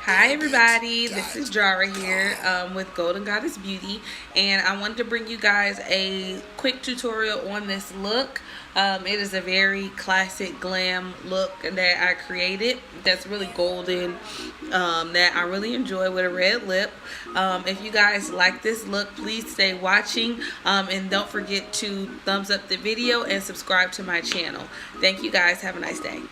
Hi everybody, this is Jara here with Golden Goddess Beauty, and I wanted to bring you guys a quick tutorial on this look. It is a very classic glam look that I created that's really golden, that I really enjoy with a red lip. If you guys like this look, please stay watching, and don't forget to thumbs up the video and subscribe to my channel. Thank you guys, have a nice day.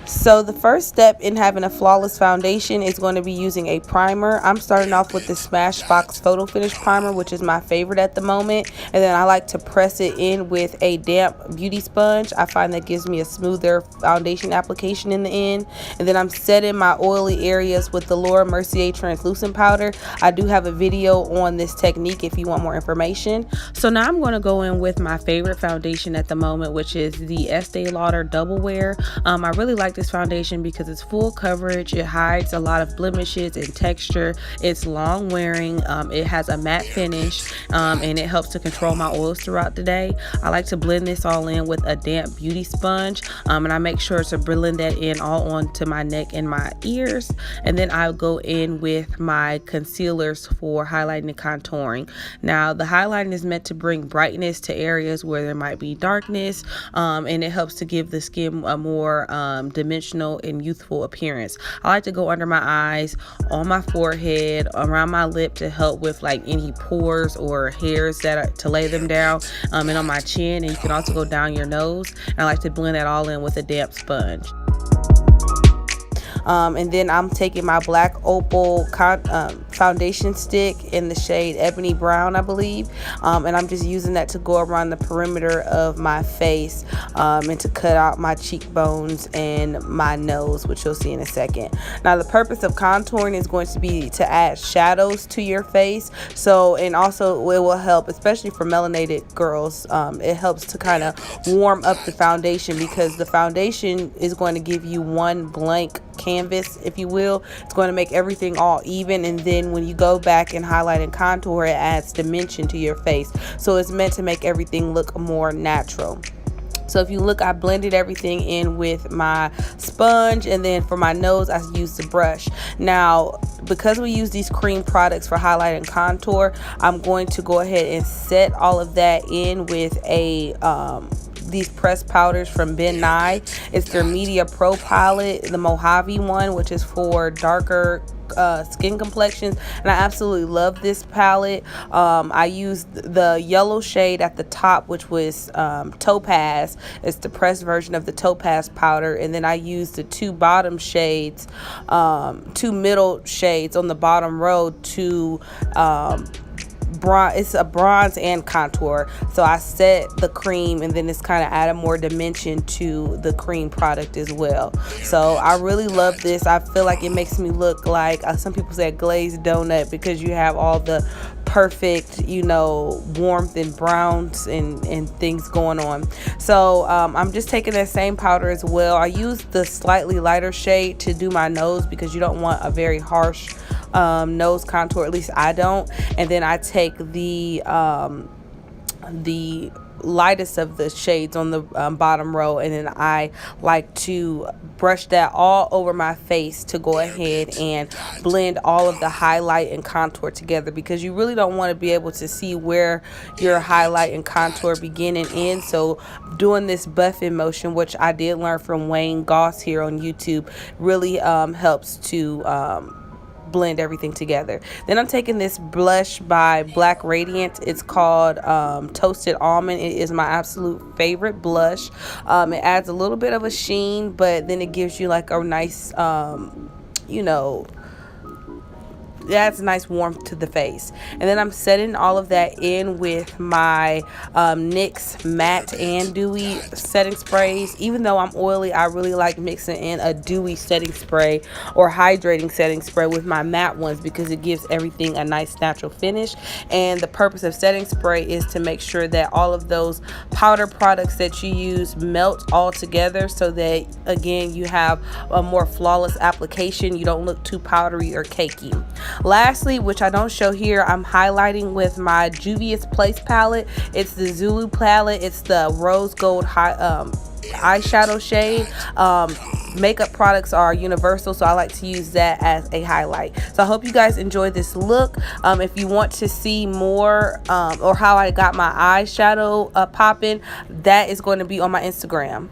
So the first step in having a flawless foundation is going to be using a primer. I'm starting off with the Smashbox Photo Finish Primer, which is my favorite at the moment. And then I like to press it in with a damp beauty sponge. I find that gives me a smoother foundation application in the end. And then I'm setting my oily areas with the Mercier translucent powder. I do have a video on this technique if you want more information. So now I'm going to go in with my favorite foundation at the moment, which is the Estée Lauder Double Wear. I really like this foundation because it's full coverage. It hides a lot of blemishes and texture. It's long wearing. It has a matte finish, and it helps to control my oils throughout the day. I like to blend this all in with a damp beauty sponge, and I make sure to blend that in all onto my neck and my ears. And then I'll go in with my concealers for highlighting and contouring. Now the highlighting is meant to bring brightness to areas where there might be darkness, and it helps to give the skin a more dimensional and youthful appearance. I like to go under my eyes, on my forehead, around my lip to help with like any pores or hairs that are to lay them down, and on my chin. And you can also go down your nose. And I like to blend that all in with a damp sponge. And then I'm taking my black Opal foundation stick in the shade Ebony Brown, I believe, and I'm just using that to go around the perimeter of my face, and to cut out my cheekbones and my nose, which you'll see in a second. Now the purpose of contouring is going to be to add shadows to your face, and also it will help, especially for melanated girls. It helps to kind of warm up the foundation, because the foundation is going to give you one blank canvas, if you will. It's going to make everything all even, and then when you go back and highlight and contour, it adds dimension to your face. So it's meant to make everything look more natural. So if you look, I blended everything in with my sponge, and then for my nose I used the brush. Now because we use these cream products for highlight and contour, I'm going to go ahead and set all of that in with these pressed powders from Ben Nye. It's their Media Pro palette, the Mojave one, which is for darker skin complexions, and I absolutely love this palette. I used the yellow shade at the top, which was Topaz. It's the pressed version of the Topaz powder, and then I used the two bottom shades, two middle shades on the bottom row to it's a bronze and contour. So I set the cream, and then it's kind of added more dimension to the cream product as well. So I really love this. I feel like it makes me look like, some people say, a glazed donut, because you have all the perfect, warmth and browns and things going on. So I'm just taking that same powder as well. I use the slightly lighter shade to do my nose, because you don't want a very harsh nose contour, at least I don't. And then I take the lightest of the shades on the bottom row, and then I like to brush that all over my face to go ahead and blend all of the highlight and contour together, because you really don't want to be able to see where your highlight and contour begin and end. So doing this buffing motion, which I did learn from Wayne Goss here on YouTube, really helps to blend everything together. Then I'm taking this blush by Black Radiance. It's called Toasted Almond. It is my absolute favorite blush. It adds a little bit of a sheen, but then it gives you like a nice it adds a nice warmth to the face. And then I'm setting all of that in with my NYX matte and dewy setting sprays. Even though I'm oily, I really like mixing in a dewy setting spray or hydrating setting spray with my matte ones, because it gives everything a nice natural finish. And the purpose of setting spray is to make sure that all of those powder products that you use melt all together, so that again you have a more flawless application. You don't look too powdery or cakey. Lastly, which I don't show here, I'm highlighting with my Juvia's Place palette. It's the Zulu palette. It's the rose gold eyeshadow shade. Makeup products are universal, so I like to use that as a highlight. So I hope you guys enjoy this look. If you want to see more or how I got my eyeshadow popping, that is going to be on my Instagram.